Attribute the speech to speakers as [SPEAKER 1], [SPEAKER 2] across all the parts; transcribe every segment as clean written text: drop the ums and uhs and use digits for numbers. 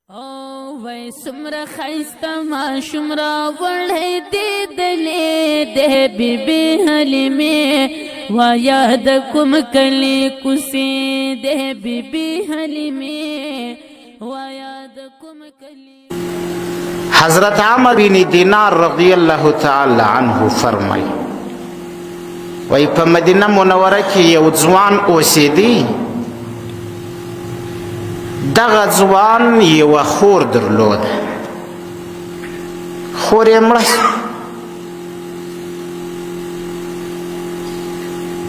[SPEAKER 1] وای سمره خیسته ماشوم راوړی دی دلې د بیبي حلیمې وایا د کوم کلي کوڅې د بیبي حلیمې وایا د کوم کلي.
[SPEAKER 2] حضرت عمر بن دینار رضی الله تعالی عنه فرمای وای په مدینه منوره کې یو ځوان اوسېدی. دغه ځوان یوه خور درلوده. خور یې مړه سوه.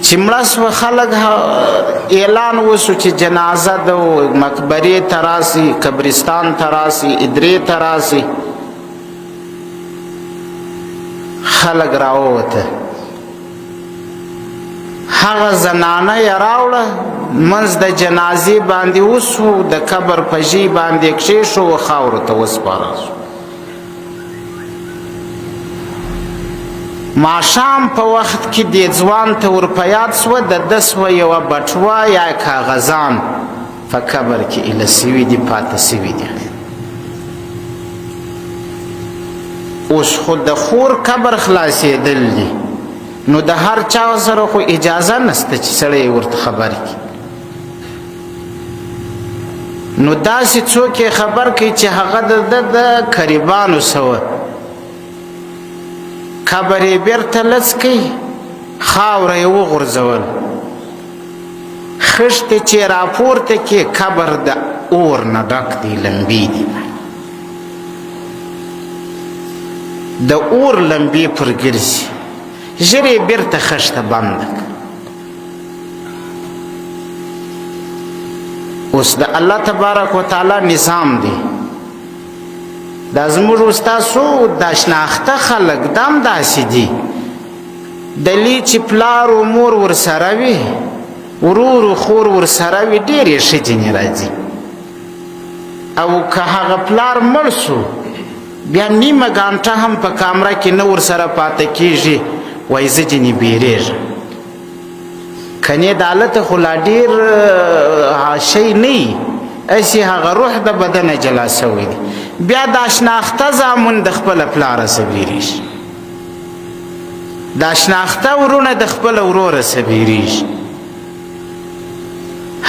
[SPEAKER 2] چې مړه سوه خلک اعلان وشو چې جنازه د مقبرې ته راسي، قبرستان ته راسي، ادرې ته راسي. خلک راووته. هغه زنانه یې راوړه، منځ د جنازې باندې وسو، د قبر په ژۍ باندې کښېښو و خاورو ته وسپارل شو. ماښام په وخت کې دې ځوان ته ور په یاد سوه د ده سوه یوه بټوه یا کاغذان په قبر کې ایله سوي دي، پاته سوي دي. اوس خو د خور قبر خلاصېدل دي، نو د هر چا سره خو اجازه نسته چې سړی ورته خبر کړي. نو داسې څوک یې خبر کړي چې هغه د ده د قریبانو سوه. قبر یې بیرته لڅ کړي، خاوره یې وغورځول. خښتې چې راپورته کړي، قبر د اور نه ډک دی، لمبې دي. د اور لمبې پر ګرځي. ژر یې بیرته خښته بنده کړه. اوس د الله تبارک وتعالی نظام دی. دا زموږ استاسو دا شناخته خلک دا هم داسې دي. دلی چې پلار و مور ورسره وي، ورور و خور ورسره وي، ډېرې ښه ځینې راځي. او که هغه پلار مړ سو، بیا نیمه ګانټه هم په کامره کې نه ورسره پاته کېږي، وایي زه ځینې بیریږم. کنې د هلته خو لا ډېر شی نه وي، هسې هغه روح د بدنه جلا سوی دی. بیا دا شناخته زامن د خپله پلاره څه بیریږي، دا شناخته ورونه د خپله وروره څه بیریږي.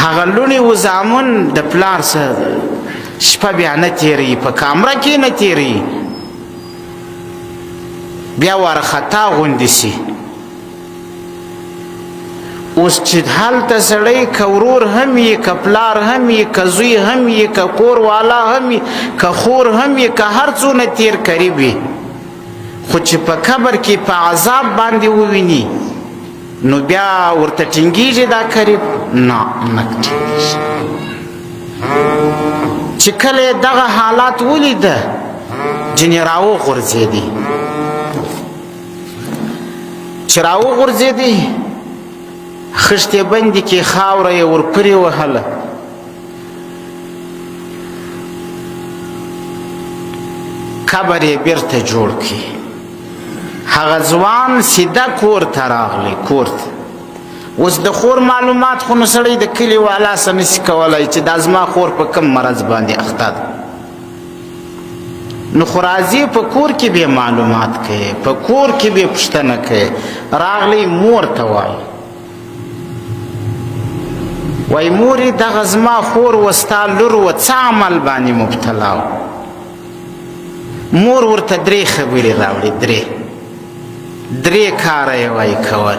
[SPEAKER 2] هغه لوڼې و زامن د پلار څه شپه بیا نه تېروي، په کامره کې نه تېروي، بیا وارخطا غوندې سي. اوس چې هلته سړی که ورور هم یې، که پلار هم یې، که زوی هم یې، که کور والا هم یې، که خور هم یې، که هر څونه تېر قریب وي، خو چې په قبر کې په عذاب باندې وویني، نو بیا ورته ټینګېږي دا قریب؟ نه ټینګېږي. چې کله یې دغه حالات ولیده، ځینې راوغورځېدې. چې راوغورځېدې، خښتې بندې کې خاوره یې ورپرې وهله. قبر یې بیرته جوړ کړي. هغه ځوان سیده کور ته راغلی، کور ته. اوس د خور معلومات خو نو سړی د کلي والا څه نسي کولی چې دا زما خور په کوم مرض باندې اخته ده. نو خو راځي په کور کې به معلومات کوي، په کور کې به پوښتنه کوي. راغلی مور ته وایي، وای مورې دغه زما خور و ستا لور و څه عمل باندې مبتلا و؟ مور ورته درې خبرې راوړي، درې کاره یې وایي کول.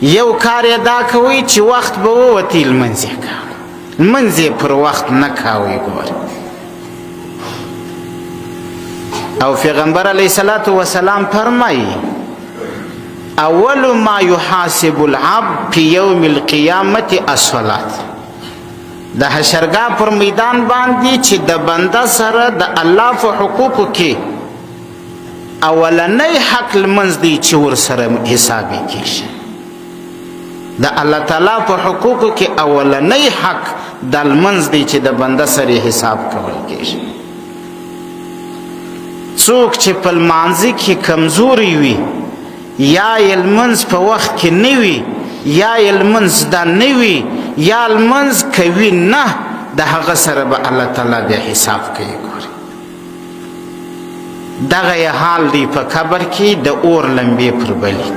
[SPEAKER 2] یو کار یې دا کوئ چې وخت به ووتي، لمنځ یې کوئ. لمنځ یې پر وخت نه کوئ. ګورئ، او پیغمبر علیه الصلاة والسلام فرمایي اول ما يحاسب العبد في يوم القيامة الصلاة. د حشرګاه پر میدان باندې چې د بنده سره د الله په حقوقو کې اولنی حق لمنځ دی چې ورسره حساب کېږي. د الله تعالی په حقوقو کې اولنی حق د لمنځ دی چې د بنده سره حساب کول کېږي. څوک چې په لمانځه کې کمزوري وي، یا یې لمنځ په وخت کې نه وي، یا یې لمنځ دا نه وي، یا لمنځ کوي نه، د هغه سره به الله تعالی بیا حساب کوي. ګوري دغه یې حال دی په قبر کې د اور لمبې پر بلې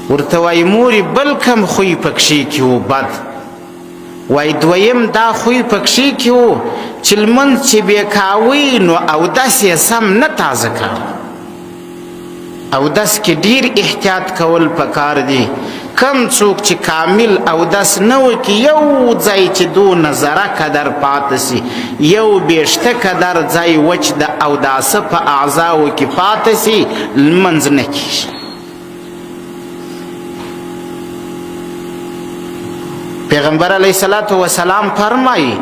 [SPEAKER 2] ورته وایي مورې بل کم خوی پکښې کې و بد وایي دویم دا خوی پکښې کې و چې لمونځ چې بې کاوی نو اودس یې سم نه تازه کړ. اودس کې ډیر احتیاط کول پکار دی. کم څوک چې کامل اودس نه وکړي یو ځای چې دونه ذره قدر پاته سي یو بیشته قدر ځای وچ د اوداسه په اعضاو کې پاته سي لمونځ نه کیږي. پیغمبر علیه الصلاة والسلام فرمایي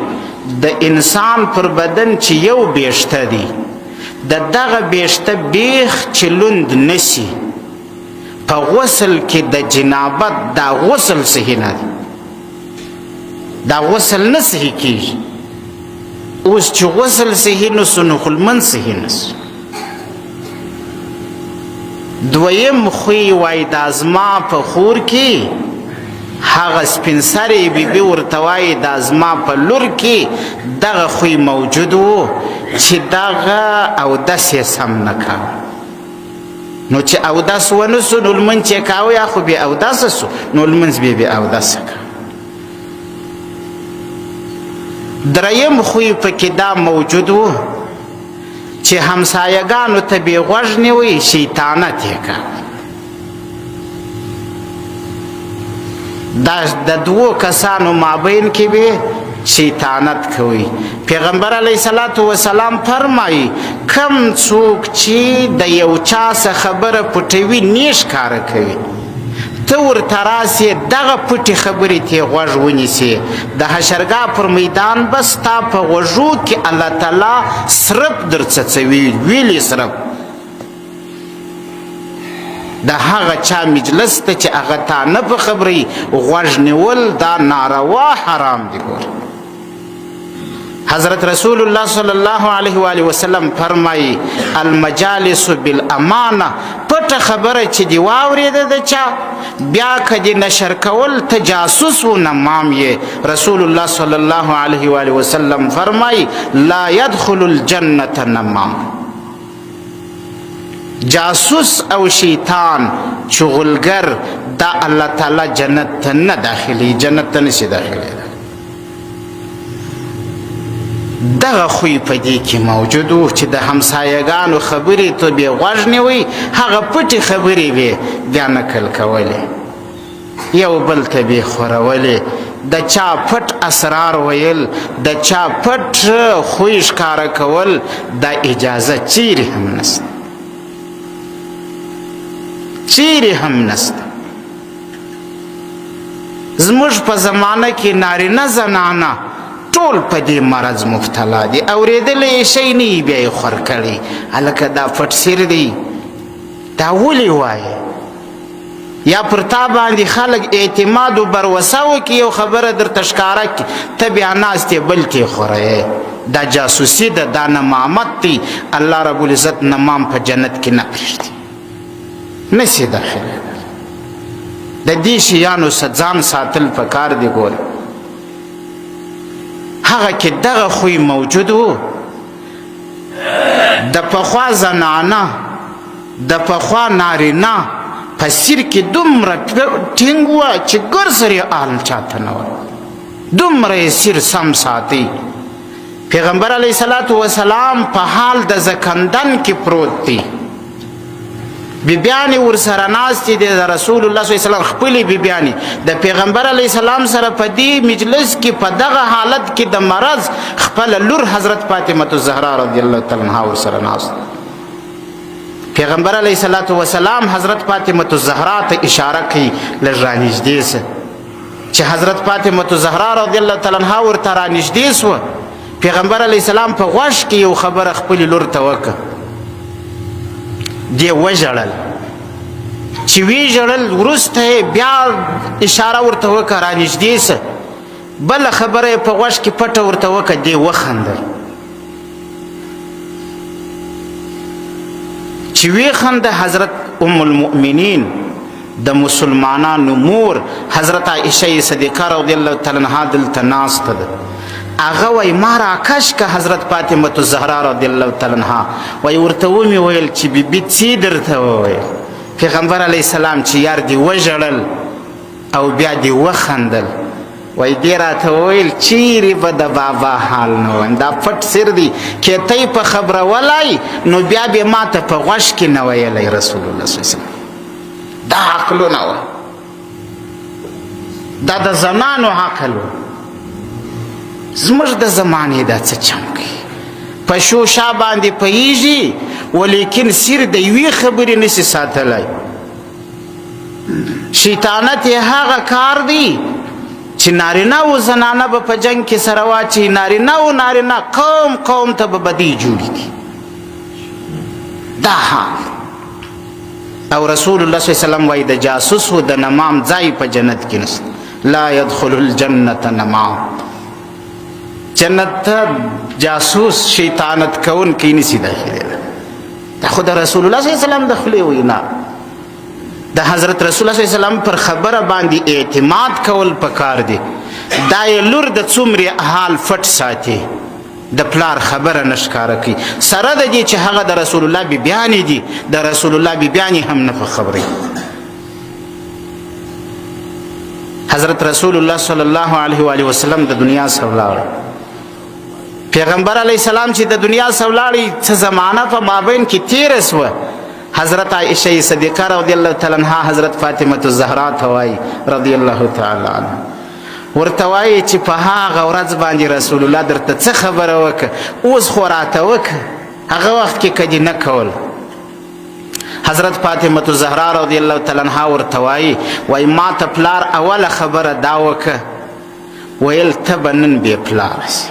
[SPEAKER 2] د انسان پر بدن چې یو بیشته دی د دغه بیشته بیخ چې لوند نسی په غسل کې د جنابت دا غسل صحیح نه دی دا غسل نه صحیح کیږي. اوس چې غسل صحیح نسو نو خو لمونځ صحیح نسو. دویم خوی وای دا زما په خور کې هغه سپین سرې بیبي ورته وایي دا زما په لور کې دغه خوی موجود و چې دغه اودس یې سم نه کاوه. نو چې اودس ونه سو نو لمونځ یې کاوه یا خو بې اودسه سو نو لمونځ بې بې اودسه کاوه. دریم خوی پکې دا موجود و چې همسایګانو ته بې غوږ نیوی شیطانت یې کاوه. دا د دوو کسانو مابین کې به شیطانت کوي. پیغمبر علیه الصلاة والسلام فرمایي کم څوک چې د یو چا څه خبره پټوي نیش کاره کوي ته ورته راسې دغه پټې خبرې ته غوږ ونیسې د حشرګاه پر میدان به ستا په غوږو کې الله تعالی سرپ درڅڅوي ویلې سرپ د هغه چا مجلس ته چې هغه تا نه په خبرې غوږ نیول دا ناروا حرام دی. ګور حضرت رسول الله صلی الله علیه و آله وسلم فرمایي المجالس بالامانه پټه خبره چې دی واورېده د چا بیا که دې نشر کول ته جاسوس و نمام یې. رسول الله صلی الله علیه و آله وسلم فرمایي لا يدخل الجنة نمام. جاسوس او شیطان چغلگر دا الله تعالی جنت ته نه داخلي جنت ته نشي داخلي. دغه خوی په دې کې موجود و چې د همسایګانو خبرې ته بې غوږ نیوی هغه پټې خبرې به بیا نقل کولې یو بل ته به خورولې د چا پټ اسرار ویل د چا پټ خوی ښکاره کول دا اجازه چیرې هم نشته چیرې هم نشته. زموږ په زمانه کې نارینه زنانه ټول په دې مرض مبتلا دي. اورېدلی شی نه یې بیا یې خور کړی هلکه دا پټ سیر دی دا ولې وایې یا پر تا باندې خلک اعتماد و بروسه وکړي یو خبره درته ښکاره کړي ته بیا ناست یې بل کې خورئ. دا جاسوسي ده دا نمامت دی. الله رب العزت نمام په جنت کې نه پرېږدي نشي داخله. د دې شیانو څخه ځان ساتل پکار دی. ګوره هغه کې دغه خوی موجود و د پخوا زنانه د پخوا نارینه په سیر کې دومره ټینګ وه چې ګر سر یې آل چاته نه وه دومره یې سیر سم ساتي. پیغمبر علیه الصلاة والسلام په حال د زکندن کې پروت دی. بیبیانی ورسره ناستې دي د رسول الله صلی الله علیه وسلم خپلې بیبیانی د پیغمبر علیه السلام سره په دې مجلس کې په دغه حالت کې د مرض خپله لور حضرت فاطمه الزهرا رضی الله تعالی عنها ورسره ناست. پیغمبر علیه الصلاة والسلام حضرت فاطمه الزهرا ته اشاره کوي لږ رانږدې سه چې حضرت فاطمه الزهرا رضی الله تعالی عنها ورته رانږدې سوه. پیغمبر علیه السلام په غوږ کې یو خبره خپلې لور ته وکړه دی وژړل چې ویژړل وروسته بیا اشاره ورته وکړه رانږدې سه بله خبره یې په غوږ کې پټه ورته وکړه دی وخندل چې ویخنده حضرت ام المؤمنین د مسلمانانو مور حضرت عائشه صدیقه رضی الله تعالی عنها دلته ناسته ده. هغه وایي ما راکش که حضرت فاطمه الزهرا رضی الله تعالی عنها وایي ورته ومې ویل چې بیبي څه درته وویل؟ پیغمبر علیه السلام چې یار دې وژړل او بیا دې وخندل، وایي دې راته وویل چیرې به د بابا حال نه وایم، دا پټ سر دی که ته په خبره ولای نو بیا به ما ته په غوږ کې نه ویلی رسول الله صلی الله علیه وسلم. دا عقلونه وه، دا د زمانو عقل و. زموږ د زمانې دا څه چم کوي، په شوشا باندې پوهېږي ولیکن سر د یوې خبرې نسي ساتلی. شیطانت یې هغه کار دی چې نارینه و زنانه به په جنگ کې سره واچي، نارینه و نارینه قوم قوم ته به بدۍ جوړې کړي. دا حال. او رسول الله صلی الله علیه وسلم وایي د جاسوس و د نمام ځای په جنت کې نشته. لا يدخل الجنة نمام. جنت ته جاسوس شیطانت کوونکی نشي داخلېدلی. دا خو د رسول الله صلی الله علیه وسلم د خولې وینا. د حضرت رسول الله صلی الله علیه وسلم پر خبره باندې اعتماد کول پکار دی. دا یې لور د څومره حال فټ ساتي، د پلار خبره نه ښکاره کوي، سره د دې چې هغه د رسول الله بیبیانې دي، د رسول الله بیبیانې هم نه په خبرې. حضرت رسول الله صلی الله علیه و آله وسلم د دنیا څخه ولاړ. پیغمبر علیه السلام چې د دنیا څخه ولاړ څه زمانه په مابین کې تېره سوه. حضرت عائشه صدیقه رضی الله تعالی عنها حضرت فاطمه الزهرا ته وایي رضی الله تعالی عنها، ورته وایي چې په هغه ورځ باندې رسول الله درته څه خبره وکړه، اوس خو راته وکړه، هغه وخت کې که دې نه کول. حضرت فاطمه الزهرا رضی الله تعالی عنها ورته وایي ما ته پلار اوله خبره دا وکړه، ویل ته به نن بې پلاره سې،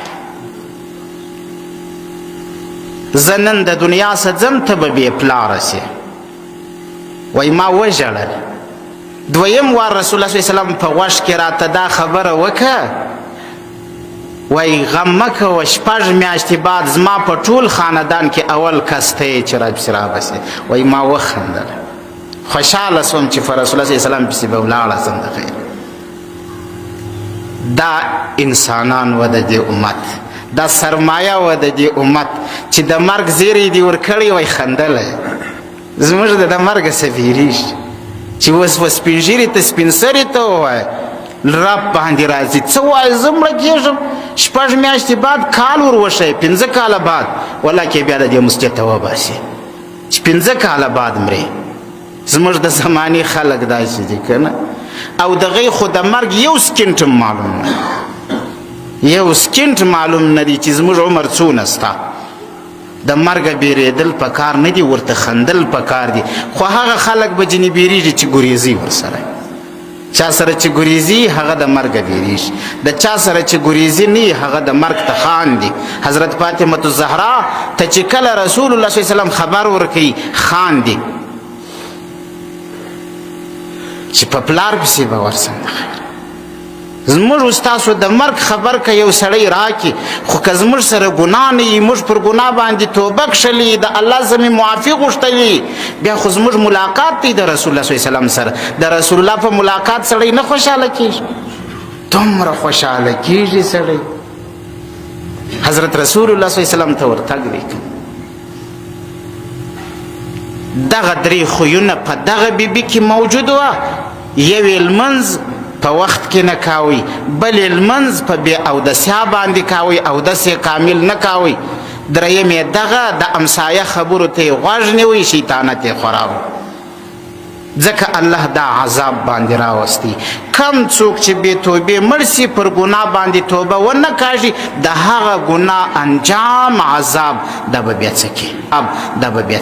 [SPEAKER 2] زه نن د دنیا څخه ځم ته به بې پلاره سې. وایي ما وژړل. دویم وار رسول الله صلی الله علیه وسلم په غوږ کې راته دا خبره وکړه، وایي غم مه کوه، 6 میاشتې بعد زما په ټول خاندان کې اول کس ته یې چې راپسې رابسې. وایي ما وخندل، خوشحاله سوم چې په رسول الله صلی الله علیه وسلم پسې به ولاړه سم د خیر. دا انسانان و د دې امت، دا سرمایه و د دې امت چې د مرګ زیری دې ورکړی وای خندلی. زموږ د مرګه څه بیریږي چې اوس به سپین ږیري ته سپین سري ته ووایه رب باندې راځي، څه وایي زه مړه کېږم 6 میاشتې بعد کال ور وښیي 15 کاله بعد والله کې بیا د دې مسجد ته وباسي چې 15 کاله بعد مرې. زموږ د زمانې خلک داسې دي که نه؟ او دغې خو د مرګ یو سکنټ معلوم نه، یو سکنټ معلوم نه دی چې زموږ عمر څونه ستا. د مرګه بیریدل پکار نه دي، ورته خندل پکار دي. خو هغه خلک به ځینې بیریږي چې ګریزي ورسره، چا سره چې ګریزي هغه د مرګه بیریږي، د چا سره چې ګریزي نه هغه د مرګ ته خاندي. حضرت فاطمه الزهرا ته چې کله رسول الله صلی الله علیه وسلم خبر ورکوي خاندي چې په پلار پسې به ورسم د خیر. زموږ ستاسو د مرګ خبر که یو سړی راکړي، خو که زموږ سره ګناه نه وي، موږ پر ګناه باندې توبه کښلي، د الله زمې معافي غوښتلي، بیا خو زموږ ملاقات دی د رسول الله صلی الله علیه وسلم سره. د رسول الله په ملاقات سړی نه خوشحاله کېږي، دومره خوشحاله کېږي سړی. حضرت رسول الله صلی الله علیه وسلم ته ورتګ دی. دغه 3 خویونه په دغه بیبي کې موجود وه. یو یې لمونځ په وخت کې نه کاوی، بل یې لمونځ په بې اودسیا باندې کاوی، اودس یې کامل نه کاوی. دریم یې دغه د امسایه خبرو ته یې غوږ نیوی، شیطانت یې خوراوه. ځکه الله دا عذاب باندې راوستی. کم څوک چې بې توبې مړ سي، پر ګناه باندې توبه ونه کاږي، د هغه ګناه انجام عذاب دا به بیا څه کې، دا به بیا